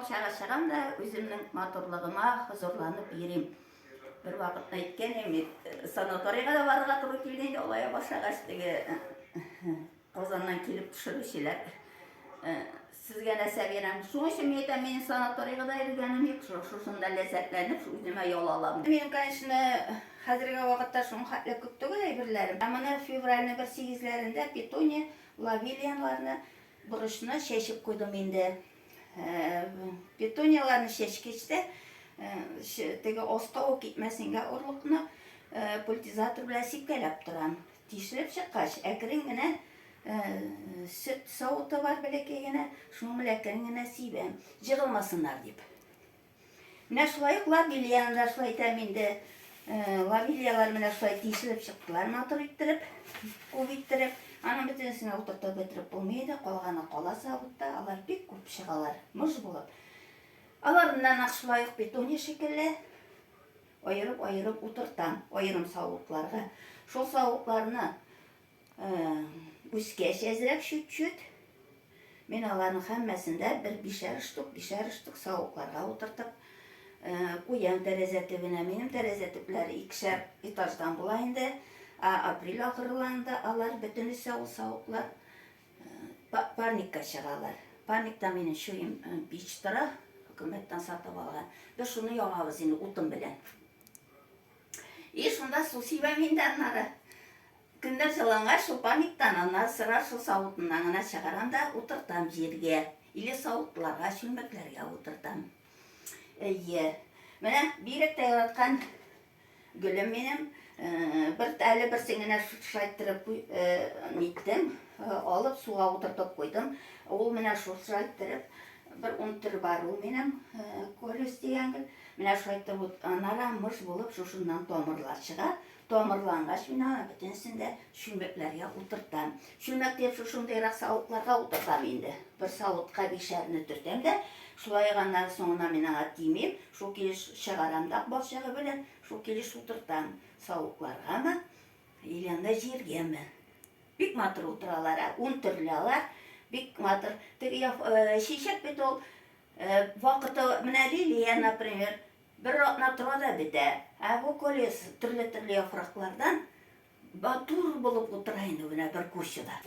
бакчага чыгам да өзүмдүн матурлугума хузурланып йөрим. Bir вакытта әйткән эми санаторийга да барырга туры килгән олай башлагач теге Казаннан килеп төшерүчеләр сезгә нәрсә бирәм. Шуның өчен мин әйтәм, мин санаторийга да йөргәнем юк, шушында ләззәтләнеп үземә ял алам. Мин, конечно, хәзерге вакытта шуның хәтле күп түгел әйберләрем. Моны февральнең 8-ләрендә петуния, лавилияларны бурычны чәчеп куйдым инде. Петунияларны чәчкәчтә теге астау китмәсенгә орлыкны пультизатор белән сипкәләп торам. Тишелеп чыккач, әкрен генә сөт савыты бар бәләкәй генә, шуның белән әкрен генә сибәм, җыгылмасыннар дип. Менә шулай ук лавилияны да шулай итәм инде. Лавилиялар менә шулай тишелеп чыктылар, матур иттереп, күп иттереп. Аның бөтенесенә утыртып бетереп булмый иде, калганы кала савытта, алар бик күп чыгалар, мыж булып. Алардан шулай ук петуния шикелле айырып утыртам, айырым савытларга. Шул савытларны үскәч әзрәк чүт-чүт. Мен аларның һәммәсендә бер 5 штук савытларга утыртып куям тәрәзә төбенә. Минем тәрәзә төпләре 2 этаждан була инде. Апрель ахырларында алар бөтенесе савытлар парникка чыгалар. Парникта минем шуем пич тора. Хөкүмәттән сатып алган. Без шуны ягабыз инде утын белән. И шунда су сибәм инде аннары. Көндәр җыланга шул паниктан аннары сыра шул савытыннан гына чыгарам да утыртам җиргә. Или савытларга, чүлмәкләргә утыртам. Әйе. Менә бирек тә яраткан гөлем минем әле берсен генә шайтырып ниттем, алып суга утыртып куйдым. Ул менә шул шайтырып bir унтыр бар ул минем колес дигән гел. Менә шайтып анара мыш булып шушыннан томырлар чыга. Томырлангач мин аны бөтенсендә чүлмәкләргә утыртам. Чүлмәк дип шундыйрак савытларга утыртам инде. Bir савытка 5-әрне төртәм дә, шулай ганнан соңына мин аңа тимим, шул килеш чыгарам да бакчага белән, шул килеш утыртам савытларгамы, иләндә җиргәме. Бик матур утыралар, унтырлалар. Бик матур. Теге шишәк бит ул вакыты менә лилия, например, bir атна тора да бетә. Бу колес төрле яфраклардан матур булып утыра инде менә бер кучада.